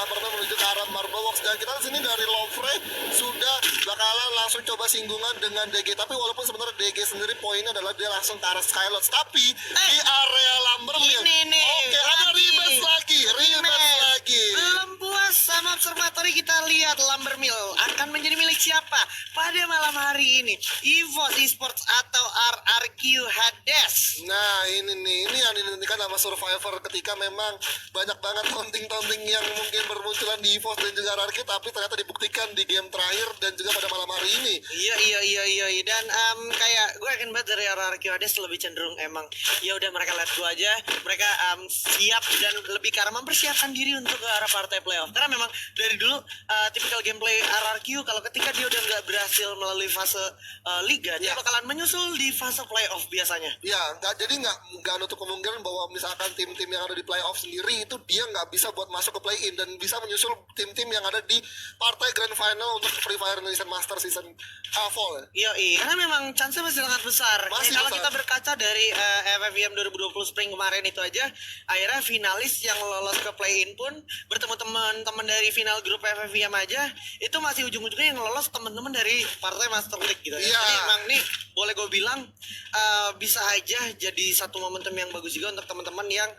Lumberman menuju ke arah Marble Works. Dan kita di sini dari Lovre sudah bakalan langsung coba singgungan dengan DG. Tapi walaupun sebenarnya DG sendiri poinnya adalah dia langsung ke arah Skylots. Tapi di area Lumbermill, oke, ada rematch lagi. Belum puas sama observatory, kita lihat Lumbermill akan menjadi milik siapa pada malam hari ini. EVOS Esports atau RRQ Hades. Nah ini yang dinantikan sama Survivor ketika memang banyak banget taunting yang mungkin bermunculan di EVOS dan juga RRQ, tapi ternyata dibuktikan di game terakhir dan juga pada malam hari ini. Iya. Dan kayak gue yakin banget dari RRQ Hades lebih cenderung emang ya udah mereka let go aja. Mereka siap dan lebih ke arah mempersiapkan diri untuk ke arah partai playoff. Karena memang dari dulu tipikal gameplay RRQ kalau ketika dia udah nggak berhasil melalui fase liga, dia bakalan menyusul di fase playoff biasanya. Ya, jadi nggak nutup kemungkinan bahwa misalkan tim-tim yang ada di playoff sendiri itu dia nggak bisa buat masuk ke play-in dan bisa menyusul tim-tim yang ada di partai grand final untuk Free Fire Indonesian Master Season Fall. Iya, karena memang chance masih sangat besar. Kalau kita berkaca dari FFVM 2020 Spring kemarin itu aja, akhirnya finalis yang lolos ke play-in pun bertemu teman-teman dari final grup FFVM aja, itu masih ujung-ujungnya yang lolos teman-teman dari partai Master League gitu. Iya. Jadi emang nih boleh gue bilang bisa aja jadi satu momentum yang bagus juga untuk teman-teman yang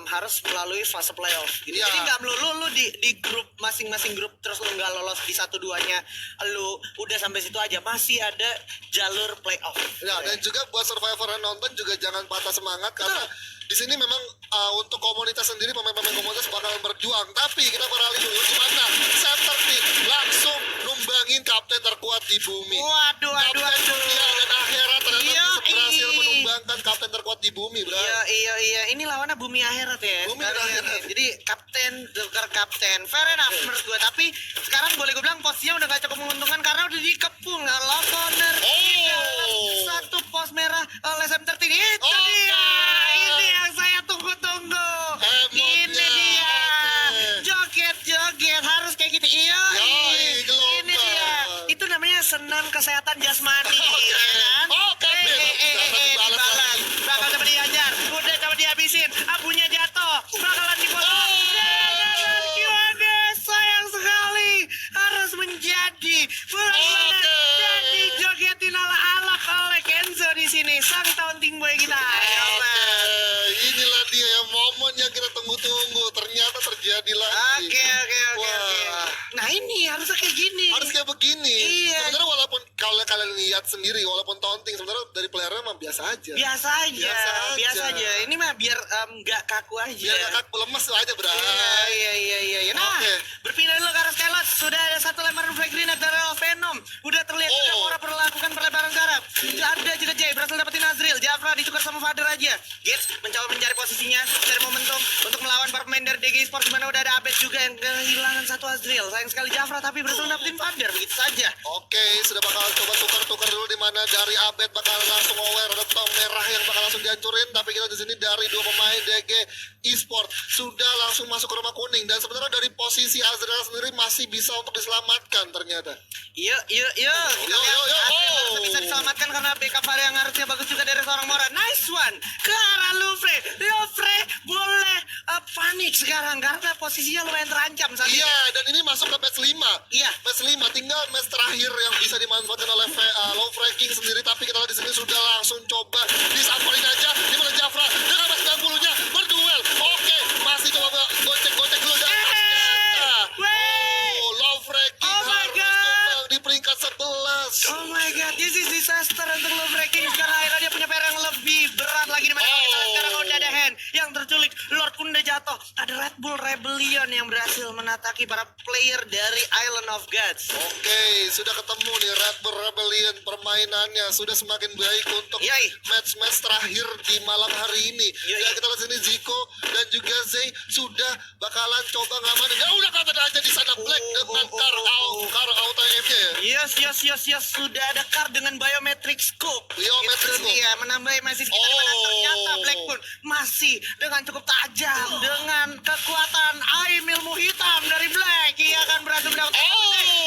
harus melalui fase playoff gitu. Iya. Jadi nggak melulu lu di grup masing-masing grup terus lu nggak lolos di 1-2-nya, lu udah sampai situ aja, masih ada jalur playoff. Ya, dan juga buat Survivor yang nonton juga jangan patah semangat karena di sini memang untuk komunitas sendiri pemain-pemain komunitas bakal berjuang. Tapi kita beralih dulu di mana center team langsung numbangin kapten terkuat di bumi. Waduh. Dunia dan akhirat ternyata Iya, berhasil menumbangkan kapten terkuat di bumi, bro. Iya. Ini lawannya bumi akhirat ya. Bumi dan akhirat. Jadi kapten, tukar kapten. Fair enough menurut gue. Tapi sekarang boleh gue bilang posisinya udah gak cukup menguntungkan karena udah dikepung Love Corner. Satu pos merah LSM13. Itu dia. Ini yang saya tunggu-tunggu. Ini dia. Joget harus kayak gitu. Iya. Ini dia. Itu namanya senam kesehatan jasmani. Ya kan? Dibalas. Bakal coba diajar. Udah coba dihabisin. Abunya jatuh. Bakalan dipotong. Sayang sekali. Harus menjadi jadi jogetin ala-ala oleh Kenzo di sini. Sang taunting boy kita. Inilah dia yang momen yang kita tunggu-tunggu. Ternyata terjadi lagi. Oke. Wah. Nah ini harusnya kayak gini. Harus kayak begini. Iya. Sebenarnya walaupun kalau kalian lihat sendiri, walaupun taunting sebenarnya dari playernya mah biasa aja. Biasa aja. Ini mah biar nggak kaku aja. Biar gak kaku, lemes aja, bro. Iya. Nah, berpindah dulu ke arah Skylots. Sudah ada satu lemparan flag grenade dari Venom. Udah terlihat sudah Mora berlakukan perlebaran garap. Ada juga Jay berhasil dapetin Azril. Jafra ditukar sama Father aja. Git mencoba mencari posisinya, cari momentum untuk melawan para pemain dari DG Esports, dimana udah ada Abed juga yang kehilangan satu Azril. Sayang sekali Jafra tapi berhasil dapetin Father begitu saja. Oke, sudah bakal coba tukar dulu di mana dari Abed bakal langsung aware ada tong merah yang bakal langsung dihancurin, tapi kita di sini dari dua pemain DG Esports sudah langsung masuk ke rumah kuning dan sebenarnya dari posisi Azril sendiri masih bisa untuk diselamatkan ternyata. Yuk. Bisa diselamatkan karena backup area yang harusnya bagus juga dari seorang Mora. Nice one ke arah Louvre boleh panik sekarang karena posisinya lumayan terancam saat ini. Iya, dan ini masuk ke match 5. Iya. Match 5 tinggal match terakhir yang bisa dimanfaatkan oleh Louvre King sendiri, tapi kita lihat di sini sudah langsung coba disamperin aja di mana Jafra dengan match 90-nya berduel. Oke, masih coba gocek dulu dan Louvre King harus tumbang di peringkat 11. Oh my god, this is disaster untuk Louvre King. Sekarang akhirnya dia punya PR yang lebih berat lagi di mana sekarang udah ada Hand yang terculik, Lord pun udah jatuh. Ada Red Bull Rebellion yang berhasil menataki para player dari Island of Gods. Oke, sudah ketemu nih Red Bull Rebellion, permainannya sudah semakin baik untuk match-match terakhir di malam hari ini. Ya kita lihat sini Zico dan juga Zay sudah bakalan coba ngamanin. Ya udah kata aja di sana Black dengan car auto aim-nya ya. Yes, sudah ada card dengan biometric scope. Biometric scope. Iya, menambah MSI kita dimana ternyata Black pun masih dengan cukup tajam dengan kekuatan aim ilmu hitam dari Black. Ia akan berhasil mendapatkan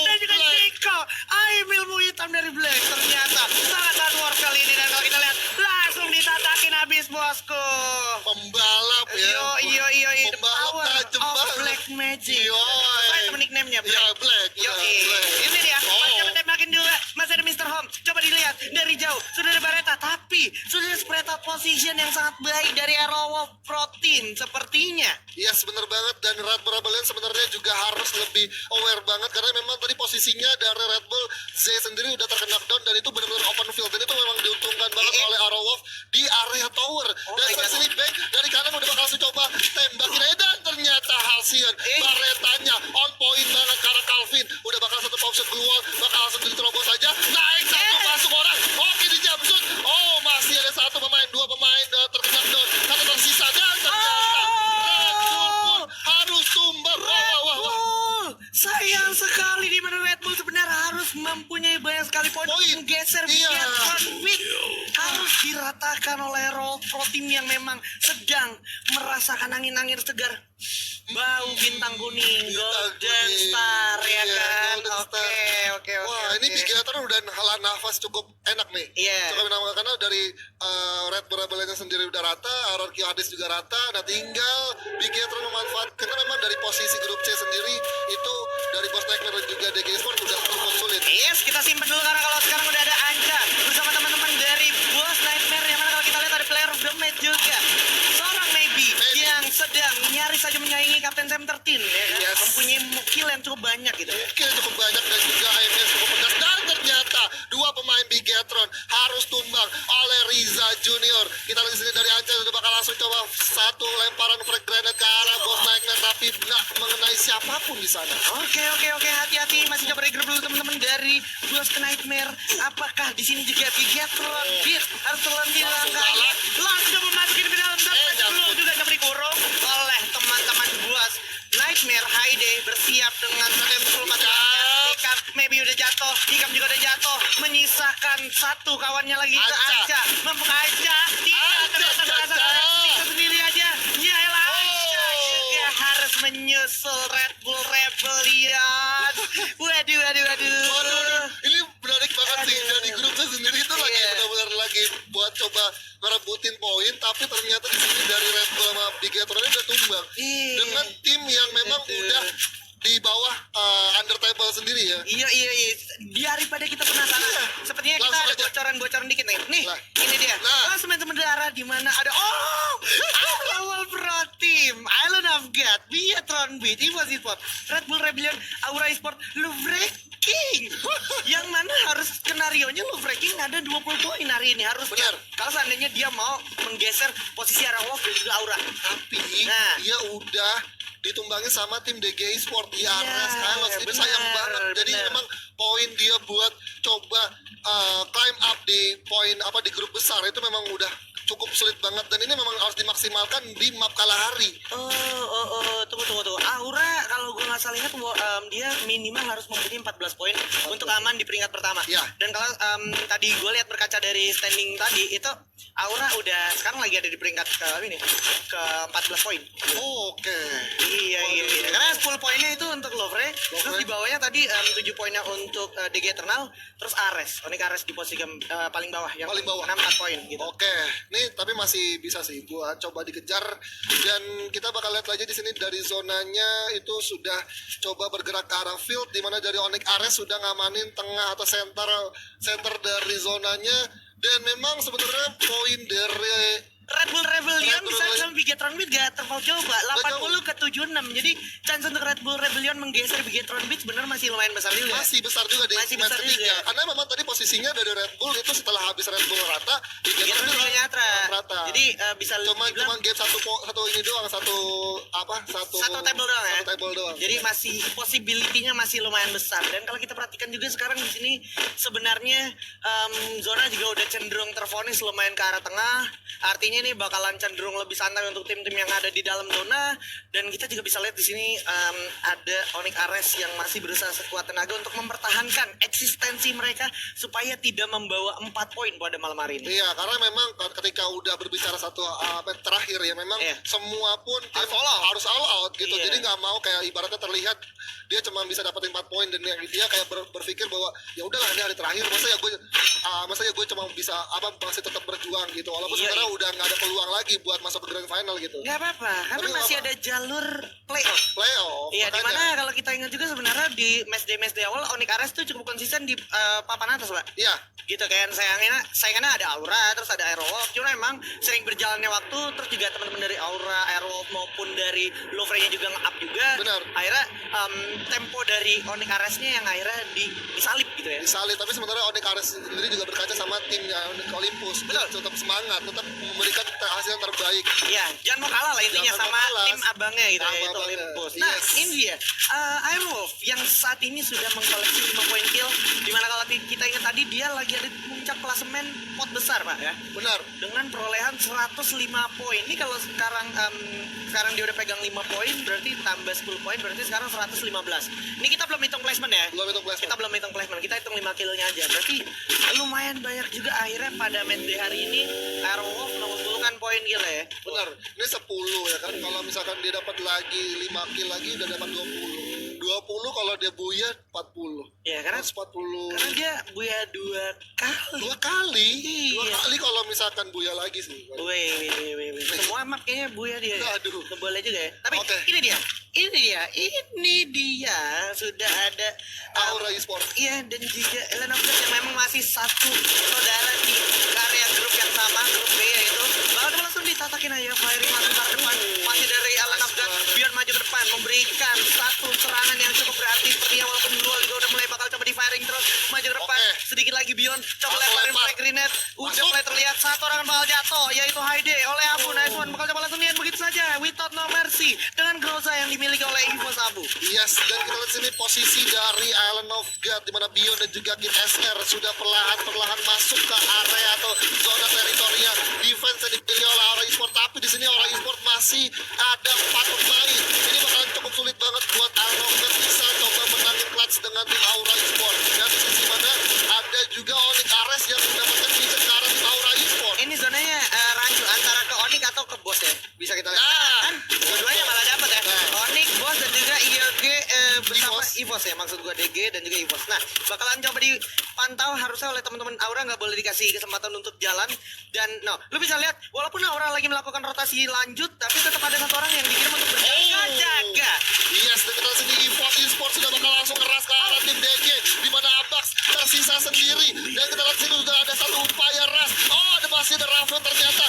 dan juga Zico aim ilmu hitam dari Black ternyata sangat worth kali ini, dan kalau kita lihat langsung ditatakin habis bosku. Pembalap ya. Yo, the Pembalap power tajam of banget. Black Magic. Magic. Yoi. Sesuai sama nickname-nya, Black. Ya, Black. Yo, Black. ini dia. Oh. Pasca mentembakin juga. Masih ada Mr. Home. Coba dilihat dari jauh. Sudah ada Baretta, tapi sudah ada spread out position yang sangat baik dari Arrow Protein sepertinya. Yes, bener banget. Dan Red Bull Rebellion sebenarnya juga harus lebih aware banget karena memang tadi posisinya dari Red Bull Z sendiri udah terkena down dan itu benar-benar open field. Dan itu memang diuntungkan banget oleh Arrow Wolf di area tower. Dan my God. sini back dari kanan udah bakal langsung coba tembakin aja dan ternyata Halcyon Baretanya on point banget karena Calvin udah bakal satu pop shot keluar, bakal langsung diterobos saja. Naik satu masuk orang. Oke di jump shoot. Oh, masih ada satu pemain, dua pemain terkena down. Satu tersisa dan ternyata Red Bull pun harus tumbang. Wah, wah, wah. Sayang sekali di mana Red Bull sebenarnya harus mempunyai banyak sekali poin untuk menggeser Iya. Beat. Harus diratakan oleh Arrow Protein yang memang sedang merasakan angin-angin segar. Bau bintang kuning, Golden kuning. Star ya Iya, kan? Golden Star. Oke. Wah, ini Bigator udah hela nafas cukup enak nih. Iya. Cukup enak karena dari Red Bull Rebellion sendiri udah rata, Aurora Hades juga rata. Nah, tinggal Bigator memanfaatkan karena memang dari posisi grup C sendiri itu dari Boss Nightmare dan juga DG Sport udah cukup sulit. Yes, kita simpen dulu karena kalau sekarang udah ada Anca bersama teman-teman dari Boss Nightmare yang mana kalau kita lihat ada player of the match juga. Seorang Maybe yang sedang nyaris saja menyaingi Kapten Sam 13 ya kan? Yes. Mempunyai kill yang cukup banyak gitu. Mungkin cukup banyak dan juga AMS cukup pedas dan ternyata dua pemain Bigatron harus tumbang oleh Riza Junior. Kita lihat di sini dari Anca udah bakal langsung coba satu lemparan frag grenade ke arah Boss Nightmare tapi nggak mengenai siapapun di sana. Oke, hati-hati masih coba regroup dulu teman-teman dari Boss Nightmare. Apakah di sini juga Bigatron Beat harus turun di langkah langsung memasuki ke dalam belum juga coba dikurung oleh teman-teman Boss Nightmare. Haide bersiap dengan 10 matikan. Maybe udah jatuh, Hikam juga udah jatuh, menyisakan satu kawannya lagi ke Anca. Membuka tidak terasa sendiri aja. Yaelah Anca juga harus menyusul Red Bull Rebellion. Waduh. Ini menarik banget sih. Dari grupnya sendiri itu lagi Iya. benar-benar lagi buat coba ngerebutin poin, tapi ternyata di sini dari Red Bull sama Bigatron udah tumbang Iya. dengan tim yang memang udah di bawah under table sendiri ya. Iya. Daripada kita penasaran, sepertinya kita Langsung ada aja. bocoran dikit nih. Nih, Lah. ini dia. Nah. Langsung main sementara di mana ada awal pro team, Island of God, Biatron Beat, Evo Sport, Red Bull Rebellion, Aura Esport, King. Yang mana harus skenario-nya King ada 20 poin hari ini harus. Benar. Kalau seandainya dia mau menggeser posisi Arrow Wolf dan juga Aura. Tapi Nah. dia udah ditumbangin sama tim DGI Sport di area Iya, Skylox. Itu benar, sayang banget. Jadi benar. memang poin dia buat coba climb up di poin di grup besar itu memang udah cukup sulit banget dan ini memang harus dimaksimalkan di map Kalahari. Tunggu. Aura kalau gue nggak salah ingat dia minimal harus mempunyai 14 poin untuk aman di peringkat pertama. Ya. Dan kalau tadi gue lihat berkaca dari standing tadi itu Aura udah sekarang lagi ada di peringkat ke 14 poin. Oke. Iya. Karena 10 poinnya itu untuk Lovre, terus di bawahnya tadi 7 poinnya untuk DG Eternal, terus Ares, Onyx Ares di posisi paling bawah yang Paling bawah. 4 poin gitu. Oke, nih tapi masih bisa sih buat coba dikejar dan kita bakal lihat lagi di sini dari zonanya itu sudah coba bergerak ke arah field di mana dari Onyx Ares sudah ngamanin tengah atau center dari zonanya dan memang sebenarnya poin dari Red Bull Rebellion Red Bull bisa Rebellion. sama Bigatron Beat gak terlalu jauh, Pak. 80 ke 76. Jadi chance untuk Red Bull Rebellion menggeser Bigatron Beat sebenarnya masih lumayan besar juga. masih besar juga di Masih match besar ketiga juga. karena memang tadi posisinya dari Red Bull itu setelah habis Red Bull rata Bigatron juga nyatra. rata. Jadi bisa Cuma dibilang game satu ini doang satu satu table doang ya. Satu table doang. Jadi masih possibility-nya masih lumayan besar. Dan kalau kita perhatikan juga sekarang di sini sebenarnya zona juga udah cenderung terfonis lumayan ke arah tengah. Artinya ini bakalan cenderung lebih santai untuk tim-tim yang ada di dalam zona. Dan kita juga bisa lihat di sini ada Onyx Ares yang masih berusaha sekuat tenaga untuk mempertahankan eksistensi mereka supaya tidak membawa 4 poin pada malam hari ini. Iya, karena memang ketika udah berbicara satu match terakhir ya memang Iya. semua pun tim Harus all out. harus all out gitu. Iya. Jadi nggak mau kayak ibaratnya terlihat dia cuma bisa dapetin 4 poin dan dia kayak berpikir bahwa ya udahlah ini hari terakhir, masa ya gue cuma bisa masih tetap berjuang gitu, walaupun sebenarnya udah nggak ada peluang lagi buat masuk ke grand final gitu. Nggak apa-apa, karena masih ada jalur playoff. Iya, dimana kalau kita ingat juga sebenarnya di match day awal Onyx Ares tuh cukup konsisten di papan atas, Pak. Iya. Gitu kan, sayangannya ada Aura, terus ada Aerowolf. Cuma emang sering berjalannya waktu, terus juga teman-teman dari Aura, Aerowolf maupun dari Lovre-nya juga nge-up juga. Benar. Akhirnya tempo dari Onyx Ares-nya yang akhirnya disalip gitu ya. Disalip, tapi sebenarnya Onyx Ares sendiri juga berkaca sama timnya Olympus. Betul. Tetap semangat, tetap memberikan hasil yang terbaik. Iya, jangan mau kalah lah intinya sama tim abangnya gitu ya, itu Olympus. Nah, ini dia Aerowolf yang saat ini sudah mengkoleksi 5 poin kill, dimana kalau kita ingat tadi dia lagi ada di puncak klasemen pot besar, Pak ya. Benar. Dengan perolehan 105 poin. Ini kalau sekarang dia udah pegang 5 poin, berarti tambah 10 poin, berarti sekarang 115. Ini kita belum hitung placement ya. Kita belum hitung placement, kita hitung 5 kilonya aja. Berarti lumayan banyak juga akhirnya pada match day hari ini Aerowolf mengumpulkan poin kill ya. Benar. Ini 10 ya kan. Kalau misalkan dia dapat lagi 5 kill lagi udah dapat 20 kalau dia buya 40. Ya, karena 40. Karena dia buya 2 kali. 2 kali. Iya. 2 kali kalau misalkan buya lagi sih. Wih. Semua map kayaknya buya dia. Aduh. Boleh juga ya. Tapi ini dia sudah ada Aura Esport. Iya, dan juga Ellen of God yang memang masih satu saudara di area grup yang sama, grup B yaitu bakal langsung ditatakin aja firing langsung ke depan. Masih dari Ellen of God, Beyond maju ke depan memberikan satu serangan yang cukup berarti sepertinya, walaupun duel juga udah mulai bakal coba di firing terus maju ke depan. Sedikit lagi Beyond coba lemparin flag grenade, udah mulai terlihat satu orang bakal jatuh yaitu Haide oleh Abu. Nice one, bakal coba langsung nian begitu saja without no mercy dengan Groza yang dimiliki oleh Evo Sabu. Yes, dan kita lihat sini posisi dari Island of God di mana Beyond dan juga Kid SR sudah perlahan masuk ke area atau zona teritorial defense yang dipilih oleh Aura Esport. Tapi di sini Aura Esport masih ada 4 pemain. Ini bakalan cukup sulit banget buat Island of God bisa coba menangin clutch dengan tim Aura Esport. Dan di sisi mana ada juga Onyx Ares yang mendapatkan vision ke arah tim Aura Esport. Ini zonanya rancu antara ke Onyx atau ke Boss ya. Bisa kita lihat. Kan dua-duanya malah dapat ya. Onyx, Boss dan juga IOG bersama EVOS ya, maksud gua DG dan juga EVOS. Nah, bakalan coba dipantau harusnya oleh teman-teman Aura, nggak boleh dikasih kesempatan untuk jalan. Dan lu bisa lihat walaupun Aura lagi melakukan rotasi lanjut, tapi tetap ada satu orang yang dikirim untuk berjaga-jaga. Yes, dan kita sini EVOS Esports sudah bakal langsung keras ke arah tim DG, di mana Abax tersisa sendiri. Dan kita lihat sini sudah ada satu upaya ras. Oh, ada masih ada Raven ternyata.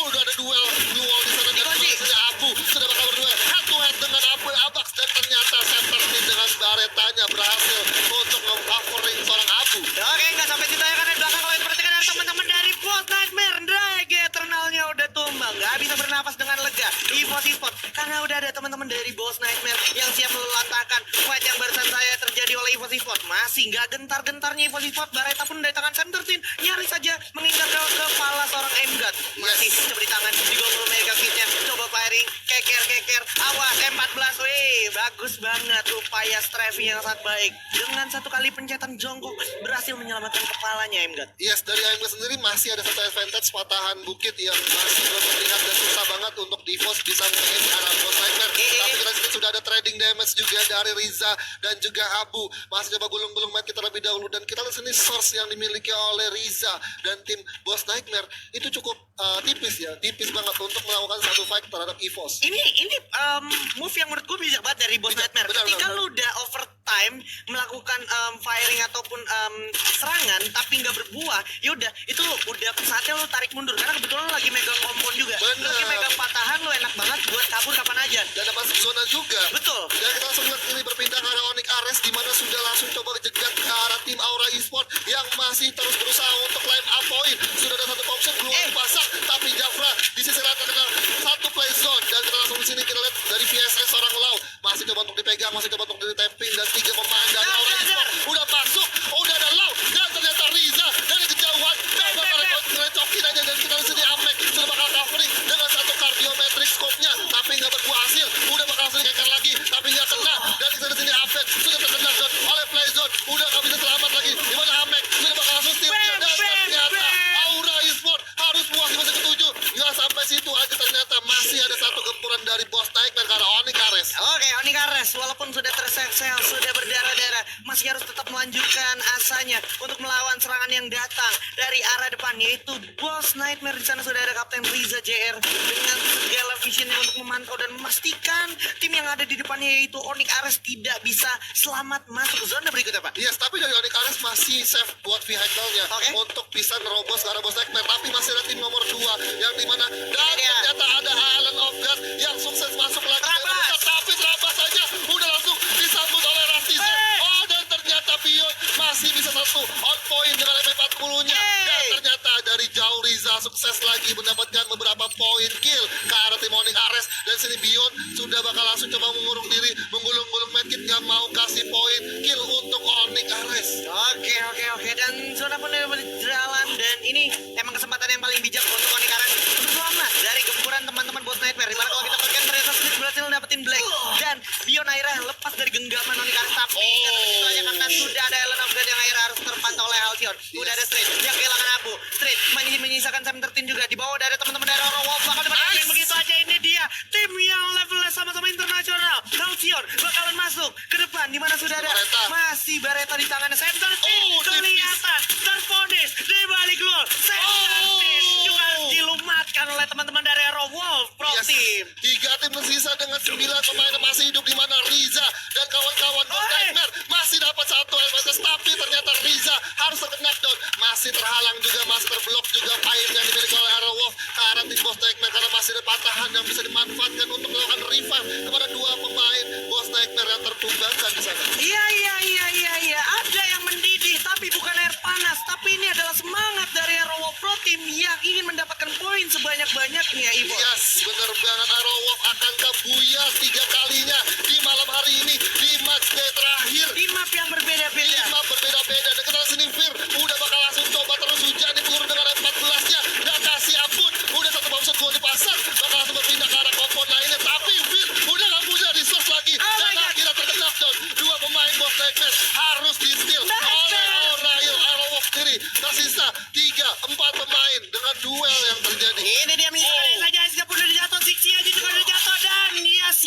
Udah ada duel di sana. Dan sini Abu sudah bakal berduel head to head dengan Abax, dan ternyata center team dengan baretanya berhasil untuk nge-covering seorang Abu. Oke, nggak sampai situ ya, karena di belakang kalau diperhatikan ada teman-teman dari Boss Nightmare. Drag Eternalnya udah tumbang, nggak bisa bernapas dengan lega. EVOS Esports karena udah ada teman-teman dari Boss Nightmare yang siap melulantakan fight yang barusan saya terjadi oleh EVOS Esports. Masih nggak gentar-gentarnya EVOS Esports. Bareta pun dari tangan center team nyaris saja menginjak ke kepala seorang Emgat. Masih coba di tangan di gol mega kitnya, coba firing keker awas M14. Wih, bagus banget upaya strafing yang sangat baik. Dengan satu kali pencetan jongkok berhasil menyelamatkan kepalanya Emgat. Yes, dari Emgat sendiri masih ada satu advantage patahan bukit yang masih belum terlihat dan susah banget untuk EVOS bisa nge-hit arah Boss Nightmare. Tapi kita sini sudah ada trading damage juga dari Riza dan juga Abu. Masih coba gulung-gulung main kita lebih dahulu, dan kita lihat sini source yang dimiliki oleh Riza dan tim Boss Nightmare itu cukup tipis banget untuk melakukan satu fight terhadap EVOS. Ini move yang menurut gue bijak banget dari Boss Nightmare. Ketika lu udah overtime melakukan firing ataupun serangan tapi nggak berbuah, yaudah itu udah saatnya lu tarik mundur, karena kebetulan lu lagi megang kompon juga. Lu lagi megang patahan, lu enak banget buat kabur kapan aja. Dan ada masuk zona juga. Betul. Dan kita langsung lihat ini berpindah ke arah Onyx Ares, di mana sudah langsung coba jegat ke arah tim Aura Esport yang masih terus berusaha untuk climb up point. Sudah ada satu option keluar pasang, tapi Jafra di sisi lain terkena satu play zone. Dan kita langsung di sini kita lihat dari PSS seorang Lau masih coba untuk dipegang, masih coba untuk di-tapping, dan 3 pemain dari Aura Esport udah masuk. Udah ada Lau dan ternyata Riza dari kejauhan dan bakal recokin aja. Dan kita di sini Amek sudah bakal covering dengan satu cardiometric scope-nya, tapi nggak berbuah hasil. Udah bakal langsung dikeker lagi, tapi nggak kena. Dan kita di sini Amek sudah terkena zone oleh play zone, udah nggak bisa selamat lagi. Di mana Amek sudah bakal langsung steal-nya, dan ternyata Aura Esport harus puas di fase ke-7. Nggak sampai situ aja, ternyata masih ada satu gempuran dari Boss Nightmare karena Onyx Ares. Oke, Onyx Ares walaupun sudah Sexel sudah berdarah-darah, masih harus tetap melanjutkan asanya untuk melawan serangan yang datang dari arah depan, yaitu Boss Nightmare. Di sana sudah ada Kapten Riza JR dengan segala visionnya untuk memantau dan memastikan tim yang ada di depannya yaitu Onyx Ares tidak bisa selamat masuk ke zona berikutnya, Pak. Yes, tapi dari Onyx Ares masih safe buat vehicle-nya untuk bisa nerobos ke arah Boss Nightmare. Tapi masih ada tim nomor 2 yang dimana dan ternyata ada Island of God yang sukses masuk lagi. Tapi terabas saja udah langsung disambut oleh Rastise. Oh, dan ternyata Pion masih bisa satu on point dengan MP40-nya. Dan ternyata dari jauh Riza sukses lagi mendapatkan beberapa poin kill ke arah tim Onyx Ares. Dan sini Bion sudah bakal langsung coba mengurung diri, menggulung-gulung medkit, gak mau kasih poin kill untuk Onyx Ares. Oke. Dan zona pun udah berjalan dan ini emang kesempatan yang paling bijak untuk Onyx Ares untuk selamat dari gempuran teman-teman Boss Nightmare. Dimana kalau kita perhatikan ternyata Smith berhasil dapetin Black dan Bion akhirnya lepas dari genggaman Onyx Ares. Tapi karena sudah ada Island of God yang akhirnya harus terpantau oleh Halcyon. Udah ada Street yang kehilangan Abu. Street menyisakan Sam 13 juga. Di bawah udah ada teman-teman dari Oro Wolf. Bakal dapat begitu aja. Ini dia tim yang levelnya sama-sama internasional. Halcyon bakalan masuk ke depan dimana sudah ada masih Bareta di tangannya. Sam 13 kelihatan terfonis di balik gol. Sam 13 juga dilumatkan oleh teman-teman dari Oro Wolf Pro Team. 3 tim tersisa dengan 9 pemain yang masih hidup, di mana Riza dan kawan-kawan Boss Nightmare masih dapat satu advantage, tapi ternyata Riza harus terkena knockdown, masih terhalang juga, masih terblok juga fight yang dimiliki oleh Arrow Wolf ke arah tim Boss Nightmare karena masih ada patahan yang bisa dimanfaatkan untuk melakukan revive kepada 2 pemain Boss Nightmare yang tertumbangkan di sana. Iya. Ada yang mendidih, tapi bukan air panas. Tapi ini adalah semangat dari Arrow Wolf Pro Team yang ingin mendapatkan poin sebanyak-banyaknya, Ivo. Yes, benar banget. Arrow Wolf akan kebuya 3 kalinya di malam hari ini di match day terakhir. Di map yang berbeda-beda. Dan kita sini Fir udah bakal langsung coba terus hujan di peluru dengan 14-nya. Dan kasih ampun, udah satu bounce gua dipasang, bakal langsung berpindah ke arah kompon lainnya. Tapi Fir udah gak punya resource lagi. Dan akhirnya terkena knockdown. 2 pemain Boss Nightmare harus di steal oleh Oriel Arrow Wolf sendiri. Tersisa 3-4 pemain dengan duel yang terjadi. Ini dia misalnya saja Aska pun udah jatuh, Sixia juga udah jatuh, dan yes,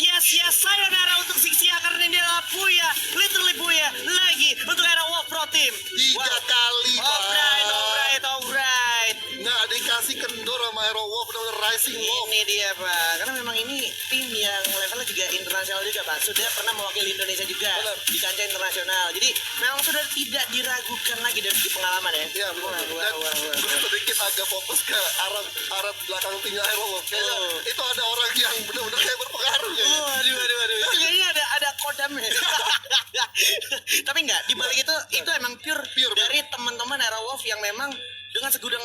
sayonara untuk Sixia karena dia adalah Puya, literally Puya lagi untuk Arrow Wolf Pro Team. 3 kali, Pak. Alright. Nggak dikasih kendor sama Arrow Wolf, benar-benar Rising Wolf. Ini dia, Pak. Karena memang ini tim yang levelnya juga internasional juga, Pak. Sudah pernah mewakili Indonesia juga di kancah internasional. Jadi memang sudah tidak diragukan lagi dari segi pengalaman ya. Iya, dan sedikit agak fokus ke arah belakang timnya Arrow Wolf. Kayaknya itu ada orang yang benar-benar kayak berpengaruh ya. Waduh. Kayaknya ada kodamnya. Tapi enggak, di balik itu emang pure dari teman-teman Arrow Wolf yang memang dengan segudang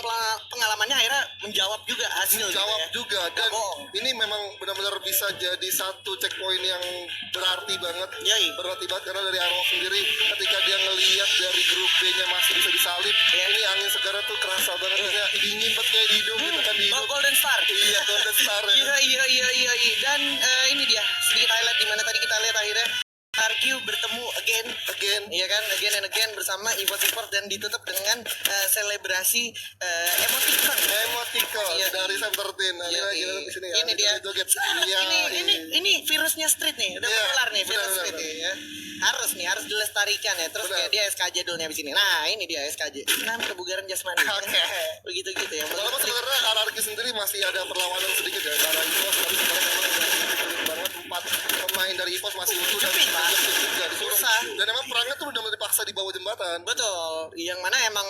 pengalamannya akhirnya menjawab juga hasil. Juga dan ini memang benar-benar bisa jadi satu checkpoint yang berarti banget. Berarti banget karena dari Arrow sendiri ketika dia ngelihat dari grup B-nya masih bisa disalib, ini angin segarnya tuh kerasa banget, kayak dingin banget kayak di hidung gitu kan, di hidung. Golden Star. Iya, Golden Star. Iya. Dan ini dia sedikit highlight di mana tadi kita lihat akhirnya RQ bertemu again, iya kan, again bersama Evo Support dan ditutup dengan selebrasi emoticon dari Sam 13. Ini dia. Ini virusnya Street nih, udah keluar nih virus Street nih ya. Harus dilestarikan ya. Terus kayak dia SKJ dulu nih abis ini. Nah, ini dia SKJ. Kebugaran jasmani. Begitu gitu ya. Walaupun sebenarnya RRQ sendiri masih ada perlawanan sedikit ya karena EVOS, tapi sebenarnya memang banget 4 pemain dari EVOS masih utuh dan juga disuruh. Dan emang perangnya tuh udah dipaksa di bawah jembatan. Betul. Yang mana emang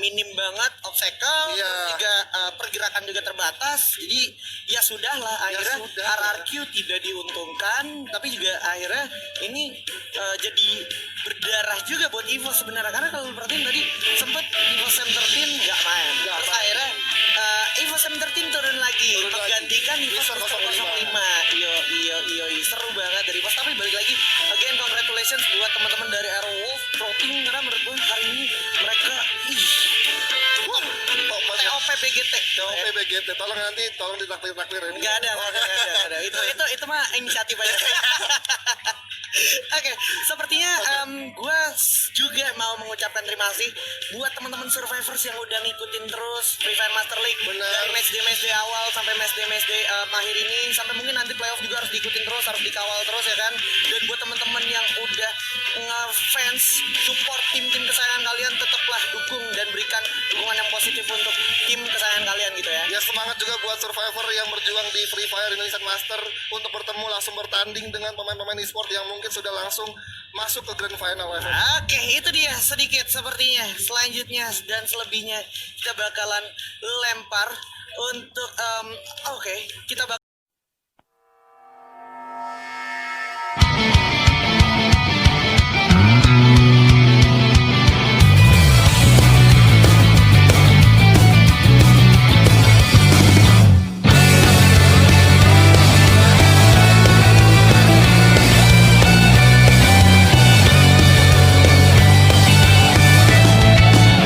minim banget obstacle, juga pergerakan juga terbatas. Jadi ya sudahlah akhirnya RRQ tidak diuntungkan, tapi juga akhirnya ini jadi berdarah juga buat EVOS sebenarnya, karena kalau perhatiin tadi sempet EVOS Sam 13 nggak main. Terus akhirnya EVOS Sam 13 turun lagi menggantikan EVOS 005. Iya, seru banget dari EVOS. Tapi balik lagi, again congratulations buat teman-teman dari Arrow Wolf Pro Team, karena menurut gue hari ini mereka TOP BGT. Tolong ditaklir-taklirin. Nggak ada. Itu mah inisiatif aja. Oke, sepertinya gue juga mau mengucapkan terima kasih buat teman-teman survivors yang udah ngikutin terus Free Fire Master League. Benar. Dari matchday awal sampai matchday akhir ini, sampai mungkin nanti playoff juga harus diikutin terus, harus dikawal terus ya kan. Dan buat teman-teman yang udah ngefans support tim-tim kesayangan kalian, tetaplah dukung dan berikan dukungan yang positif untuk tim kesayangan kalian gitu ya. Ya, semangat juga buat survivor yang berjuang di Free Fire Indonesian Master untuk bertemu langsung bertanding dengan pemain-pemain e-sport yang mungkin sudah langsung masuk ke grand final. Oke, itu dia sedikit sepertinya. Selanjutnya dan selebihnya kita bakalan lempar untuk kita bakal